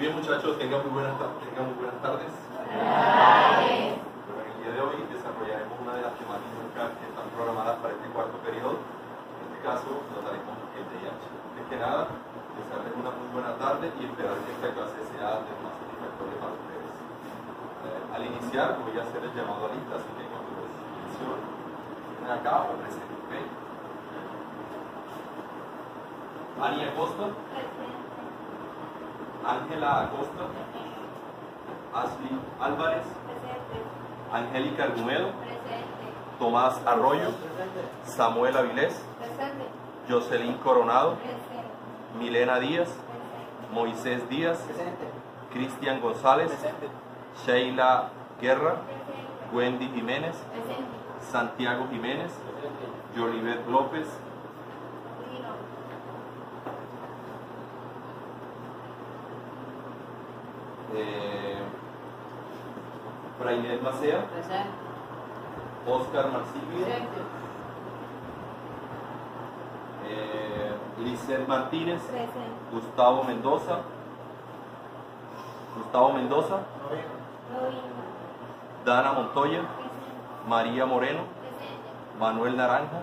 Muy bien, muchachos, tengan muy buenas tardes. Bueno, en el día de hoy desarrollaremos una de las temáticas que están programadas para este cuarto periodo. En este caso, trataremos el VIH. Antes que nada, desearles una muy buena tarde y esperar que esta clase sea de más satisfactoria para ustedes. Al iniciar, voy a hacer el llamado a lista, así que cuando les menciono, ven acá o presente, ¿ok? Ani Acosta. Ángela Acosta, Ashley Álvarez, Angélica Argumedo, Tomás Arroyo, Samuel Avilés, Jocelyn Coronado, Milena Díaz, Moisés Díaz, Cristian González, Sheila Guerra, Wendy Jiménez, Santiago Jiménez, Yolivet López, Frainel Macea, Oscar Marsilio, Lisset Martínez, Gustavo Mendoza, Dana Montoya, María Moreno, Manuel Naranja,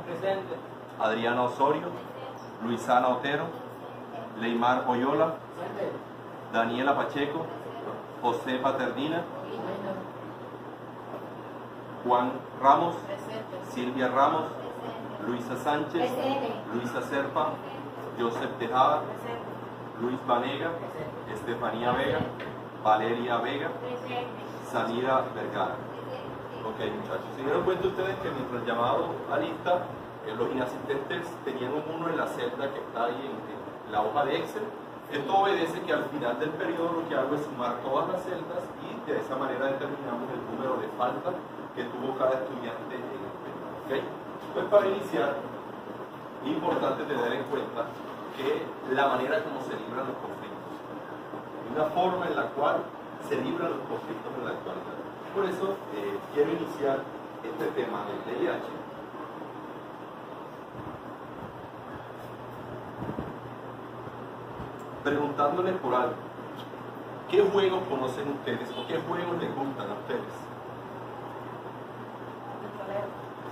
Adriana Osorio, Luisana Otero, Leymar Oyola, Daniela Pacheco, José Paternina, Juan Ramos, Silvia Ramos, Luisa Sánchez, Luisa Serpa, Joseph Tejada, Luis Vanega, Estefanía Vega, Valeria Vega, Samira Vergara. Ok, muchachos, se dieron cuenta ustedes que mientras llamado a lista, los inasistentes tenían uno en la celda que está ahí en la hoja de Excel. Esto obedece que al final del periodo lo que hago es sumar todas las celdas y de esa manera determinamos el número de faltas que tuvo cada estudiante en el periodo. ¿Okay? Pues para iniciar, es importante tener en cuenta que la manera como se libran los conflictos. Hay una forma en la cual se libran los conflictos en la actualidad. Por eso quiero iniciar este tema del VIH. Preguntándoles por algo. ¿Qué juegos conocen ustedes o qué juegos les gustan a ustedes?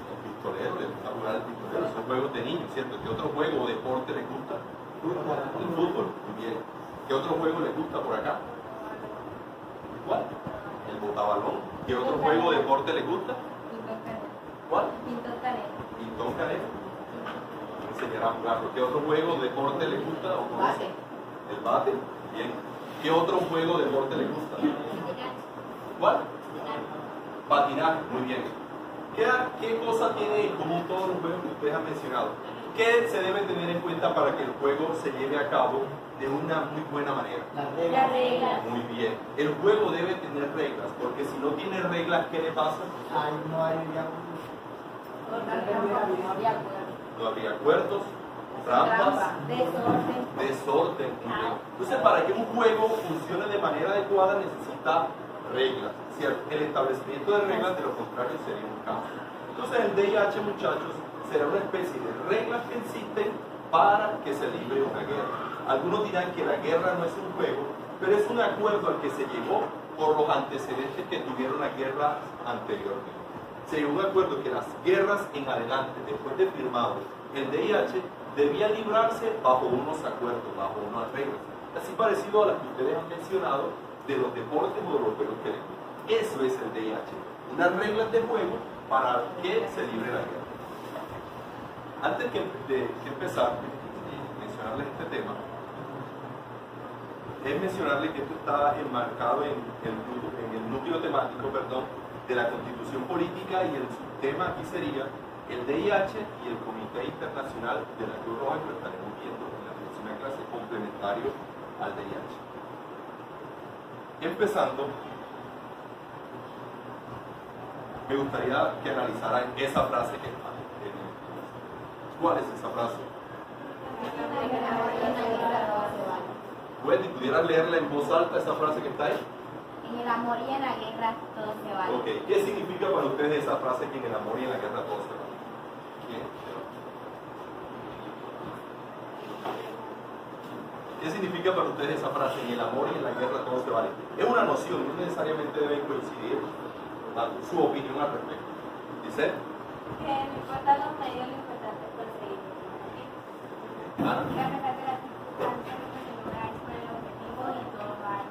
El pistolero, les gusta jugar al pistolero, son juegos de niños, ¿cierto? ¿Qué otro juego o deporte les gusta? El fútbol, muy bien. ¿Qué otro juego les gusta por acá? ¿Cuál? El botabalón. ¿Qué otro juego o deporte les gusta? ¿Cuál? Pintón canero. Enseñar a jugarlo. ¿Qué otro juego o deporte les gusta o conocen? El bate, bien. ¿Qué otro juego de deporte le gusta? ¿Cuál? Patinaje, muy bien. ¿Qué cosa tiene en común todos los juegos que ustedes han mencionado? ¿Qué se debe tener en cuenta para que el juego se lleve a cabo de una muy buena manera? Las reglas. Muy bien. El juego debe tener reglas, porque si no tiene reglas, ¿qué le pasa? No habría acuerdos. Trampas, desorden. Entonces, para que un juego funcione de manera adecuada necesita reglas, ¿cierto? El establecimiento de reglas, de lo contrario, sería un caos. Entonces, el VIH, muchachos, será una especie de reglas que existen para que se libre una guerra. Algunos dirán que la guerra no es un juego, pero es un acuerdo al que se llegó por los antecedentes que tuvieron la guerra anteriormente. Se llegó a un acuerdo que las guerras en adelante, después de firmado el VIH, debían librarse bajo unos acuerdos, bajo unas reglas. Así parecido a las que ustedes han mencionado de los deportes o de los juegos que les gustan. Eso es el VIH. Unas reglas de juego para que se libre la guerra. Antes de empezar a mencionarles este tema, es mencionarles que esto está enmarcado en el núcleo temático, de la Constitución Política, y el subtema aquí sería el VIH y el Comité Internacional de la Cruz Roja, que lo estaremos viendo en la próxima clase, complementario al VIH. Empezando, me gustaría que analizaran esa frase que está en el. ¿Cuál es esa frase? Wendy, ¿pudieras leerla en voz alta, esa frase que está ahí? En el amor y en la guerra todo se vale. Ok, ¿qué significa para ustedes esa frase que en el amor y en la guerra todo se vale? ¿Quién? ¿Qué significa para ustedes esa frase? En el amor y en la guerra todo se vale. Es una noción, no necesariamente deben coincidir su opinión al respecto. ¿Dice? Que no importa los medios, lo importante es conseguir. ¿Ah? Que a pesar de las circunstancias, lo que se logra es por el objetivo y todo vale.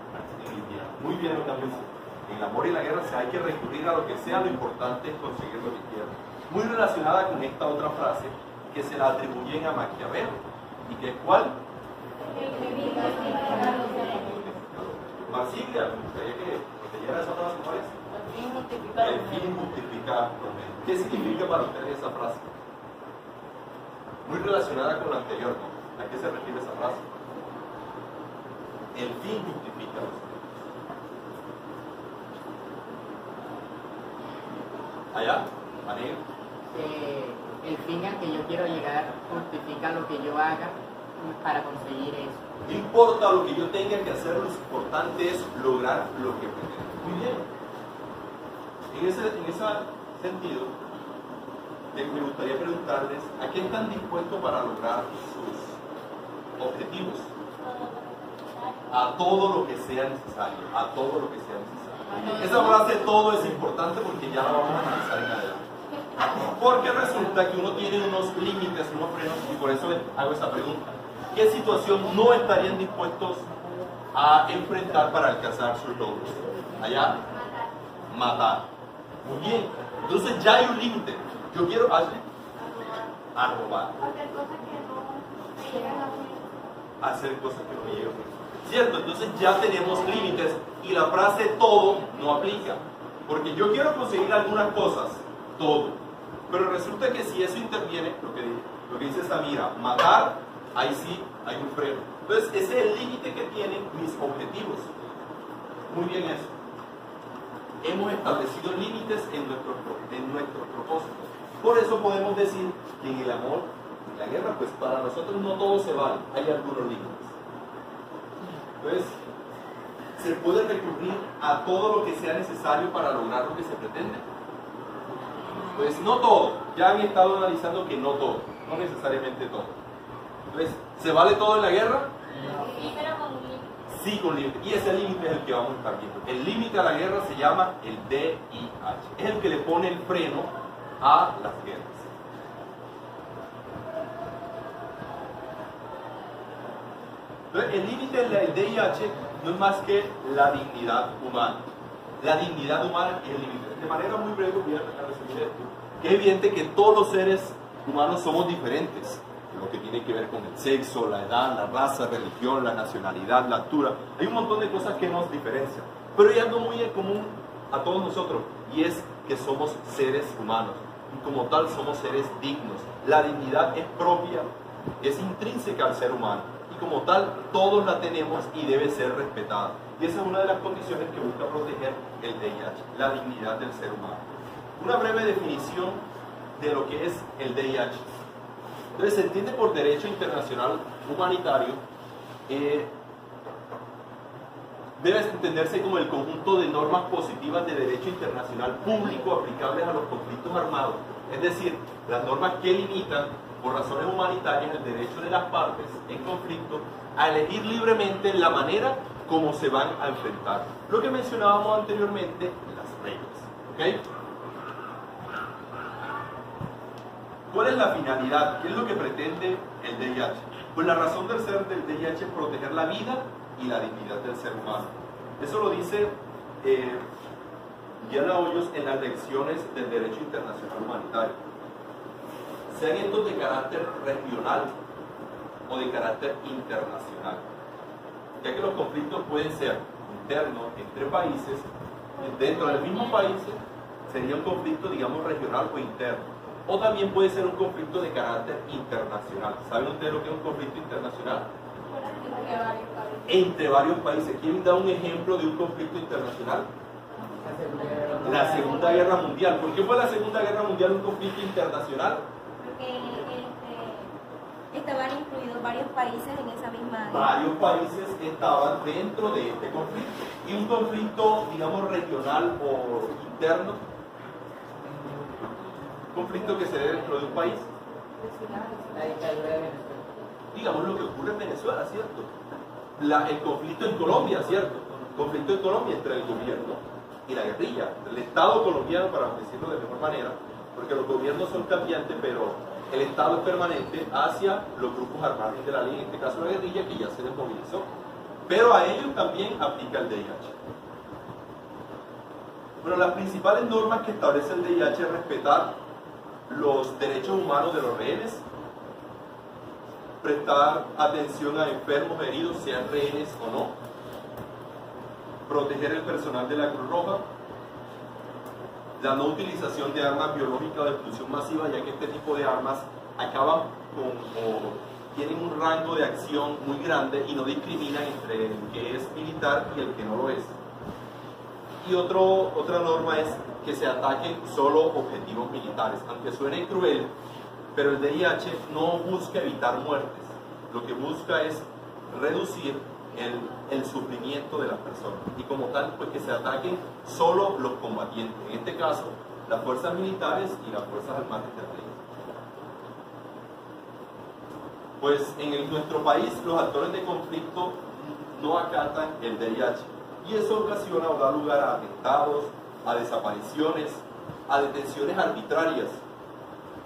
Muy bien, también. En el amor y la guerra hay que recurrir a lo que sea, lo importante es conseguir lo que quieran. Muy relacionada con esta otra frase que se la atribuyen a Maquiavelo. ¿Y que es cuál? Marsiglia, ¿gustaría que leyera esa frase? ¿Cuál es? El fin justifica los medios. ¿Qué significa para ustedes esa frase? Muy relacionada con la anterior, ¿no? ¿A qué se refiere esa frase? El fin justifica los medios. ¿Allá? ¿María? El fin al que yo quiero llegar justifica lo que yo haga para conseguir eso. No importa lo que yo tenga que hacer, lo importante es lograr lo que pretendo. Muy bien. En ese sentido, me gustaría preguntarles, ¿a qué están dispuestos para lograr sus objetivos? A todo lo que sea necesario, a todo lo que sea necesario. Esa frase todo es importante porque ya la vamos a analizar en adelante. Porque resulta que uno tiene unos límites, unos frenos, y por eso hago esa pregunta. ¿Qué situación no estarían dispuestos a enfrentar para alcanzar sus logros? Allá, matar. Muy bien. Entonces ya hay un límite. Yo quiero a robar. Hacer cosas que no llegan. ¿Cierto? Entonces ya tenemos límites y la frase todo no aplica. Porque yo quiero conseguir algunas cosas, todo. Pero resulta que si eso interviene, lo que dice Samira, matar, ahí sí hay un freno. Entonces ese es el límite que tienen mis objetivos. Muy bien eso. Hemos establecido límites en nuestros propósitos. Por eso podemos decir que en el amor y la guerra, pues para nosotros no todo se vale, hay algunos límites. Entonces, se puede recurrir a todo lo que sea necesario para lograr lo que se pretende. Pues no todo, ya han estado analizando que no todo, no necesariamente todo. Entonces, ¿se vale todo en la guerra? Sí, pero con un límite. Sí, con límite. Y ese límite es el que vamos a estar viendo. El límite a la guerra se llama el DIH. Es el que le pone el freno a las guerras. Entonces, el límite del DIH no es más que la dignidad humana. La dignidad humana es el límite. De manera muy breve voy a tratar de resumir esto. Que es evidente que todos los seres humanos somos diferentes. Lo que tiene que ver con el sexo, la edad, la raza, religión, la nacionalidad, la altura. Hay un montón de cosas que nos diferencian. Pero hay algo muy en común a todos nosotros, y es que somos seres humanos. Y como tal somos seres dignos. La dignidad es propia, es intrínseca al ser humano. Y como tal, todos la tenemos y debe ser respetada. Y esa es una de las condiciones que busca proteger el DIH, la dignidad del ser humano. Una breve definición de lo que es el DIH. Entonces, se entiende por derecho internacional humanitario, debe entenderse como el conjunto de normas positivas de derecho internacional público aplicables a los conflictos armados. Es decir, las normas que limitan, por razones humanitarias, el derecho de las partes en conflicto a elegir libremente la manera como se van a enfrentar. Lo que mencionábamos anteriormente, las reglas. ¿Ok? ¿Cuál es la finalidad? ¿Qué es lo que pretende el DIH? Pues la razón del ser del DIH es proteger la vida y la dignidad del ser humano. Eso lo dice Diana Hoyos en las lecciones del derecho internacional humanitario. Sean estos de carácter regional o de carácter internacional, ya que los conflictos pueden ser internos entre países, dentro del mismo país sería un conflicto, digamos, regional o interno. O también puede ser un conflicto de carácter internacional. ¿Saben ustedes lo que es un conflicto internacional? Entre varios países. ¿Quién da un ejemplo de un conflicto internacional? La Segunda Guerra Mundial. ¿Por qué fue la Segunda Guerra Mundial un conflicto internacional? Porque estaban incluidos varios países en esa misma guerra. Varios países estaban dentro de este conflicto. Y un conflicto, digamos, regional o interno, conflicto que se dé dentro de un país. La dictadura de Venezuela. Digamos lo que ocurre en Venezuela, ¿cierto? el conflicto en Colombia, ¿cierto? Conflicto en Colombia entre el gobierno y la guerrilla, el Estado colombiano, para decirlo de mejor manera, porque los gobiernos son cambiantes, pero el Estado es permanente hacia los grupos armados de la ley, en este caso la guerrilla, que ya se desmovilizó. Pero a ellos también aplica el DIH. Bueno, las principales normas que establece el DIH es respetar los derechos humanos de los rehenes, prestar atención a enfermos heridos, sean rehenes o no, proteger el personal de la Cruz Roja, la no utilización de armas biológicas o de expulsión masiva, ya que este tipo de armas acaban tienen un rango de acción muy grande y no discriminan entre el que es militar y el que no lo es. Y otra norma es que se ataquen solo objetivos militares, aunque suene cruel, pero el DIH no busca evitar muertes, lo que busca es reducir el sufrimiento de las personas, y como tal, pues que se ataquen solo los combatientes, en este caso, las fuerzas militares y las fuerzas armadas del país. Pues en nuestro país los actores de conflicto no acatan el DIH, y eso ocasiona o da lugar a atentados, a desapariciones, a detenciones arbitrarias,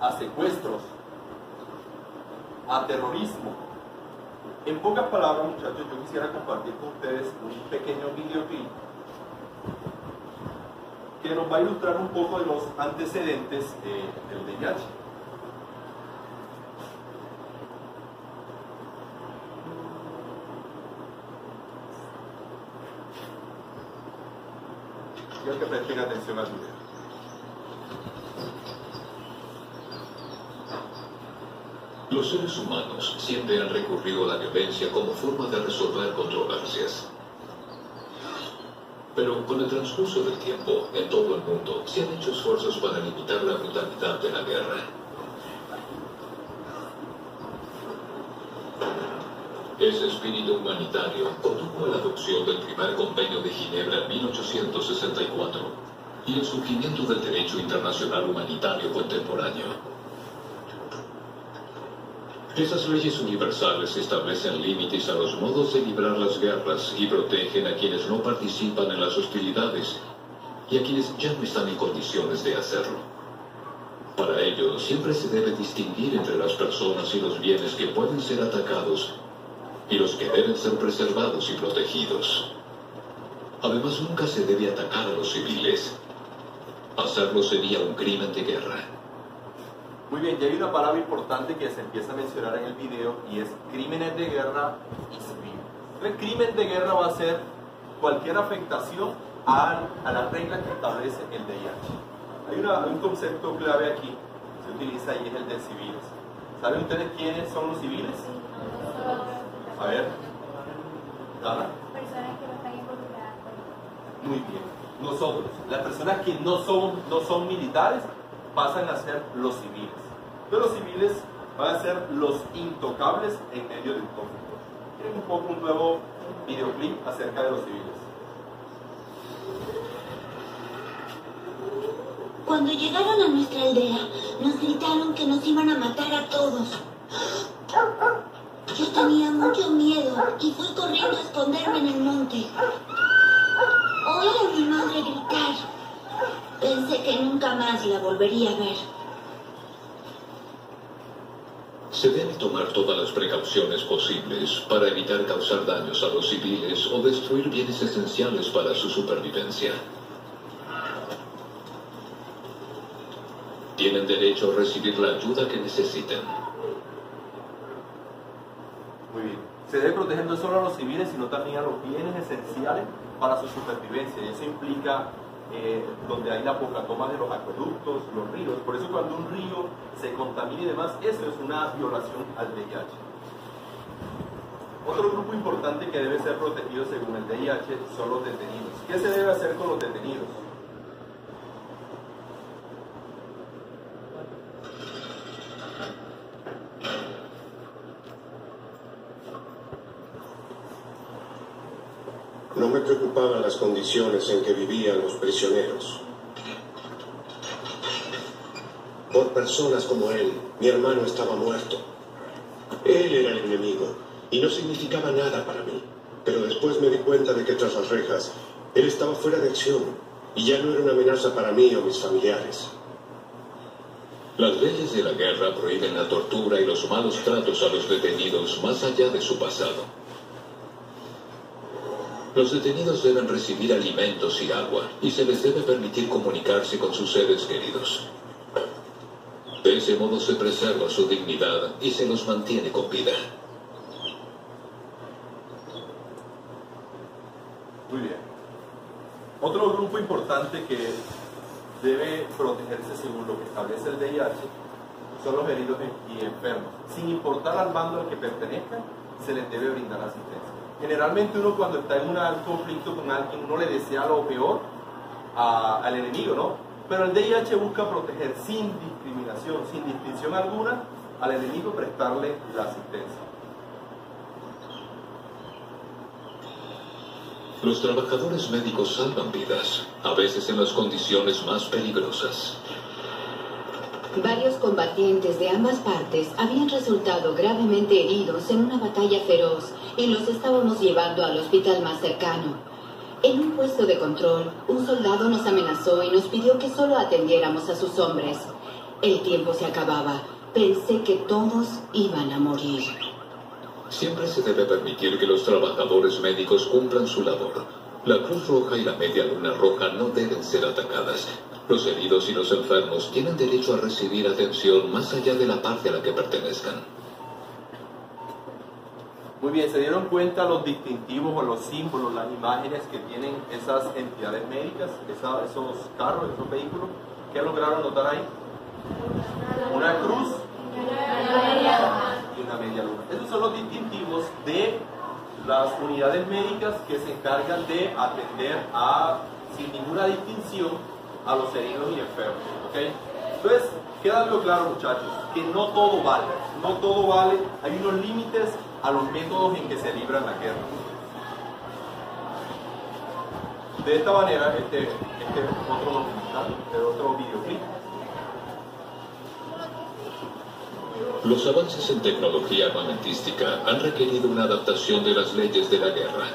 a secuestros, a terrorismo. En pocas palabras, muchachos, yo quisiera compartir con ustedes un pequeño videoclip que nos va a ilustrar un poco de los antecedentes del VIH. Quiero que presten atención al video. Los seres humanos siempre han recurrido a la violencia como forma de resolver controversias. Pero con el transcurso del tiempo, en todo el mundo, se han hecho esfuerzos para limitar la brutalidad de la guerra. Ese espíritu humanitario condujo a la adopción del primer Convenio de Ginebra en 1864 y el surgimiento del derecho internacional humanitario contemporáneo. Esas leyes universales establecen límites a los modos de librar las guerras y protegen a quienes no participan en las hostilidades y a quienes ya no están en condiciones de hacerlo. Para ello, siempre se debe distinguir entre las personas y los bienes que pueden ser atacados y los que deben ser preservados y protegidos. Además, nunca se debe atacar a los civiles. Hacerlo sería un crimen de guerra. Muy bien, ya hay una palabra importante que se empieza a mencionar en el video y es crímenes de guerra y civil. El crimen de guerra va a ser cualquier afectación a las reglas que establece el DIH. Hay un concepto clave aquí que se utiliza y es el de civiles. ¿Saben ustedes quiénes son los civiles? A ver, Dana. Personas que no están involucradas. Muy bien. Nosotros, las personas que no son militares, pasan a ser los civiles. Pero los civiles van a ser los intocables en medio del conflicto. Miren un poco un nuevo videoclip acerca de los civiles. Cuando llegaron a nuestra aldea, nos gritaron que nos iban a matar a todos. Yo tenía mucho miedo y fui corriendo a esconderme en el monte. Oí a mi madre gritar. Pensé que nunca más la volvería a ver. Se deben tomar todas las precauciones posibles para evitar causar daños a los civiles o destruir bienes esenciales para su supervivencia. Tienen derecho a recibir la ayuda que necesiten. Muy bien. Se debe proteger no solo a los civiles, sino también a los bienes esenciales para su supervivencia. Y eso implica donde hay la poca toma de los acueductos, los ríos. Por eso cuando un río se contamina y demás, eso es una violación al DIH. Otro grupo importante que debe ser protegido según el DIH son los detenidos. ¿Qué se debe hacer con los detenidos? No me preocupaban las condiciones en que vivían los prisioneros. Por personas como él, mi hermano estaba muerto. Él era el enemigo y no significaba nada para mí. Pero después me di cuenta de que tras las rejas, él estaba fuera de acción y ya no era una amenaza para mí o mis familiares. Las leyes de la guerra prohíben la tortura y los malos tratos a los detenidos más allá de su pasado. Los detenidos deben recibir alimentos y agua, y se les debe permitir comunicarse con sus seres queridos. De ese modo se preserva su dignidad y se los mantiene con vida. Muy bien. Otro grupo importante que debe protegerse según lo que establece el VIH son los heridos y enfermos. Sin importar al bando al que pertenezcan, se les debe brindar asistencia. Generalmente uno cuando está en un conflicto con alguien, uno le desea lo peor al enemigo, ¿no? Pero el VIH busca proteger sin discriminación, sin distinción alguna, al enemigo, prestarle la asistencia. Los trabajadores médicos salvan vidas, a veces en las condiciones más peligrosas. Varios combatientes de ambas partes habían resultado gravemente heridos en una batalla feroz y los estábamos llevando al hospital más cercano. En un puesto de control, un soldado nos amenazó y nos pidió que solo atendiéramos a sus hombres. El tiempo se acababa. Pensé que todos iban a morir. Siempre se debe permitir que los trabajadores médicos cumplan su labor. La Cruz Roja y la Media Luna Roja no deben ser atacadas. Los heridos y los enfermos tienen derecho a recibir atención más allá de la parte a la que pertenezcan. Muy bien, ¿se dieron cuenta los distintivos o los símbolos, las imágenes que tienen esas entidades médicas, esos carros, esos vehículos? ¿Qué lograron notar ahí? Una cruz y una media luna. Esos son los distintivos de las unidades médicas que se encargan de atender sin ninguna distinción a los heridos y enfermos. ¿Okay? Entonces, queda algo claro, muchachos, que no todo vale. No todo vale. Hay unos límites a los métodos en que se libra la guerra. De esta manera, este otro videoclip. Los avances en tecnología armamentística han requerido una adaptación de las leyes de la guerra.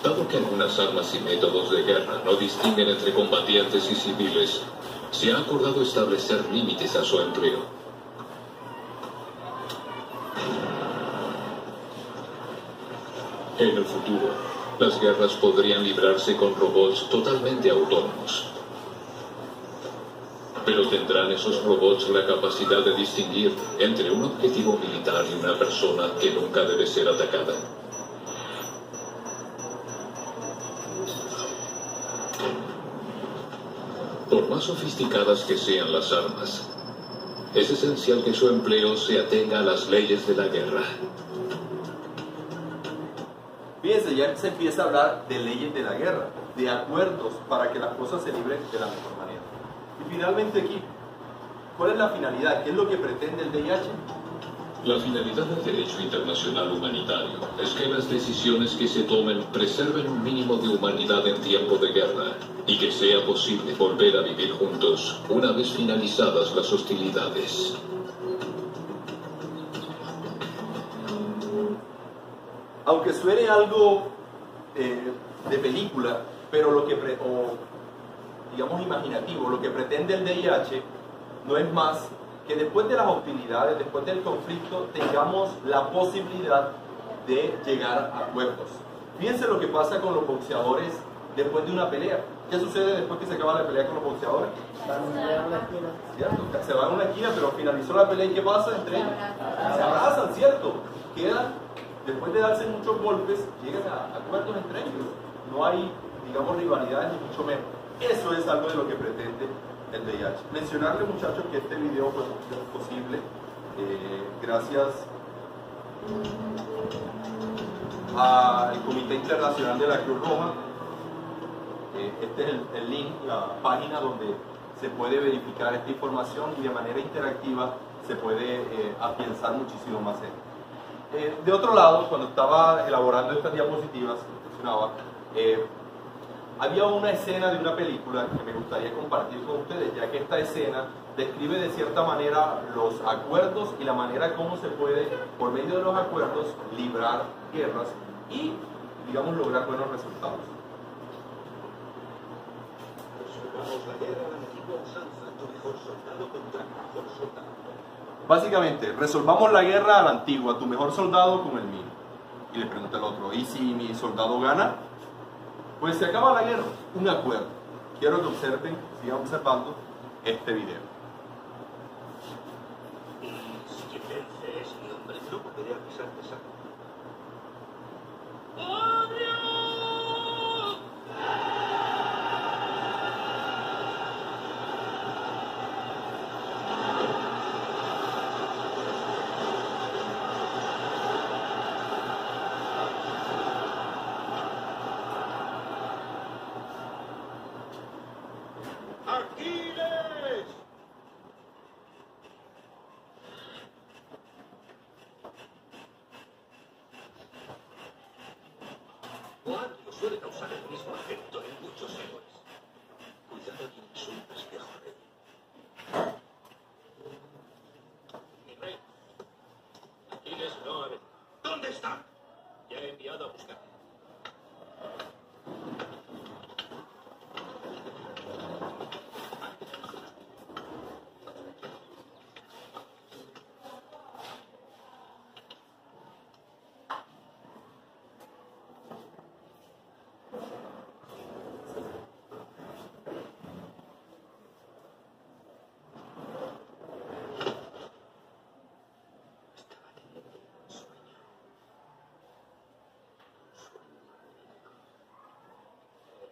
Dado que algunas armas y métodos de guerra no distinguen entre combatientes y civiles, se ha acordado establecer límites a su empleo. En el futuro, las guerras podrían librarse con robots totalmente autónomos. Pero ¿tendrán esos robots la capacidad de distinguir entre un objetivo militar y una persona que nunca debe ser atacada? Por más sofisticadas que sean las armas, es esencial que su empleo se atenga a las leyes de la guerra. Fíjense, ya se empieza a hablar de leyes de la guerra, de acuerdos para que las cosas se libren de la mejor manera. Y finalmente aquí, ¿cuál es la finalidad? ¿Qué es lo que pretende el VIH? La finalidad del derecho internacional humanitario es que las decisiones que se tomen preserven un mínimo de humanidad en tiempo de guerra y que sea posible volver a vivir juntos una vez finalizadas las hostilidades. Aunque suene algo de película, pero digamos imaginativo, lo que pretende el VIH no es más que después de las hostilidades, después del conflicto, tengamos la posibilidad de llegar a acuerdos. Fíjense lo que pasa con los boxeadores después de una pelea. ¿Qué sucede después que se acaba la pelea con los boxeadores? ¿Cierto? Se van a una esquina, pero finalizó la pelea y ¿qué pasa entre ellos? Se abrazan, ¿cierto? Quedan, después de darse muchos golpes, llegan a acuerdos entre ellos. No hay, digamos, rivalidades ni mucho menos. Eso es algo de lo que pretende el VIH. Mencionarle, muchachos, que este video fue posible gracias al Comité Internacional de la Cruz Roja. Este es el link, la página donde se puede verificar esta información y de manera interactiva se puede afianzar muchísimo más esto. De otro lado, cuando estaba elaborando estas diapositivas, mencionaba, había una escena de una película que me gustaría compartir con ustedes, ya que esta escena describe de cierta manera los acuerdos y la manera como se puede, por medio de los acuerdos, librar guerras y, digamos, lograr buenos resultados. Resolvamos la guerra a la antigua usanza, tu mejor soldado contra mi mejor soldado. Básicamente, resolvamos la guerra a la antigua, tu mejor soldado con el mío. Y le pregunta el otro, ¿y si mi soldado gana? Pues se acaba la guerra, un acuerdo. Quiero que observen, sigan observando este video. Y si quien vence es mi hombre, no volveré a pisar de sangre. ¡Aquiles! Cuadrio suele causar el mismo efecto en muchos héroes. Cuidado que insultas, viejo rey. Mi rey. Aquiles no ha venido. ¿Dónde está? Ya he enviado a buscar.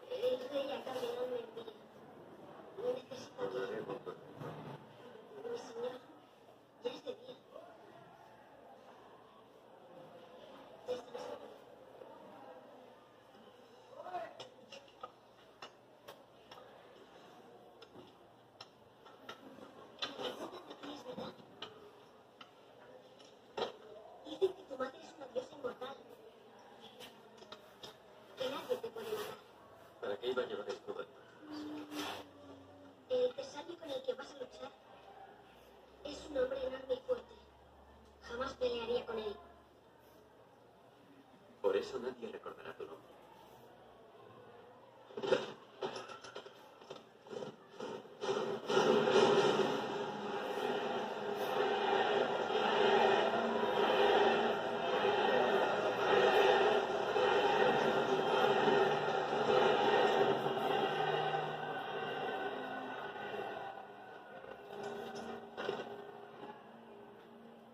El rey acaba de darme envidia. Necesito Hablaré guía. con tu Mi señor, ya es de día. Ya está nuestro rey. Es verdad. Dicen que tu madre es una diosa inmortal. Que nadie te puede matar. ¿Para qué iba a llevar esto de El tesario con el que vas a luchar es un hombre enorme y fuerte. Jamás pelearía con él. Por eso nadie recordará tu nombre.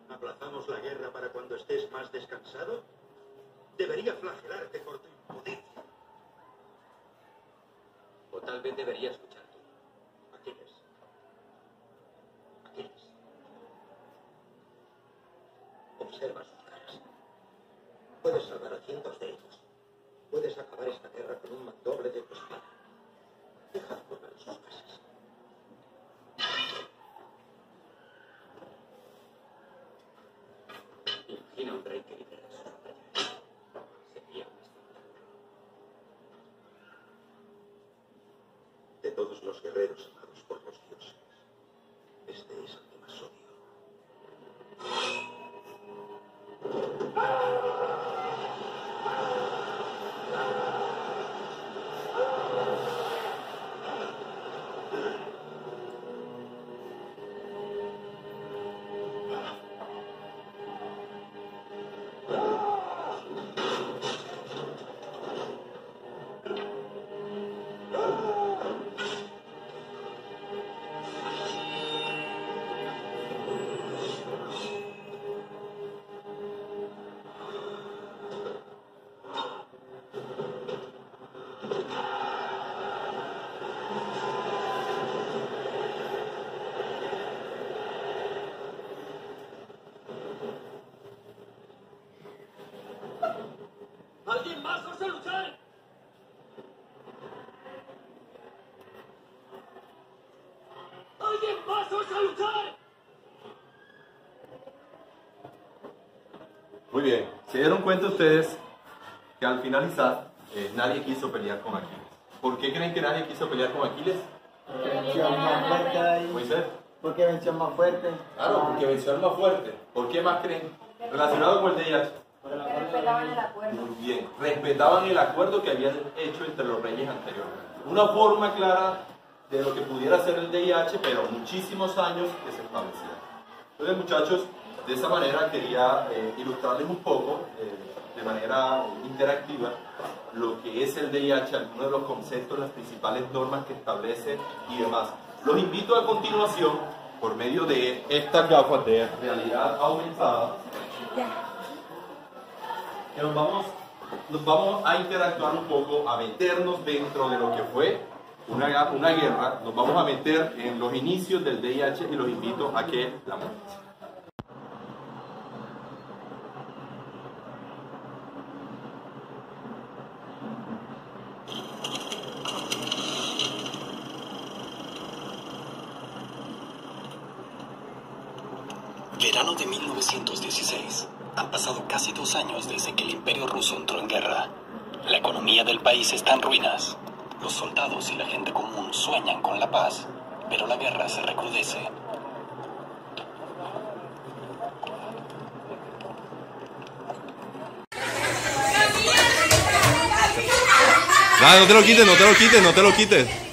¿Aplazamos la guerra para cuando estés más descansado? Debería flagelarte por tu impudencia. O tal vez debería escucharte. Aquiles. Aquiles. Observa sus caras. Puedes salvar a cientos de ellos. Puedes acabar esta guerra con un mandoble de tu espada. Dejad volver sus casas. Imagina un rey que libera a sus batallas. Sería un espectáculo. De todos los guerreros amados por los dioses, este es el que más odio. ¿Alguien más osa luchar? ¿Alguien más osa luchar? Muy bien, se dieron cuenta ustedes que al finalizar nadie quiso pelear con Aquiles. ¿Por qué creen que nadie quiso pelear con Aquiles? Porque venció más fuerte ahí. Moisés. Porque venció más fuerte. Claro, porque venció al más fuerte. ¿Por qué más creen? Relacionado con el DIH. Respetaban el acuerdo. Muy bien, respetaban el acuerdo que habían hecho entre los reyes anteriormente. Una forma clara de lo que pudiera ser el VIH, pero muchísimos años que se establecía. Entonces, muchachos, de esa manera quería ilustrarles un poco, de manera interactiva, lo que es el VIH, algunos de los conceptos, las principales normas que establece y demás. Los invito a continuación, por medio de estas gafas de realidad aumentada, que nos vamos a interactuar un poco, a meternos dentro de lo que fue una guerra, nos vamos a meter en los inicios del VIH y los invito a que la muestren. Verano de 1916. Han pasado casi 2 años desde que el Imperio Ruso entró en guerra. La economía del país está en ruinas. Los soldados y la gente común sueñan con la paz, pero la guerra se recrudece. No te lo quites, no te lo quites, no te lo quites.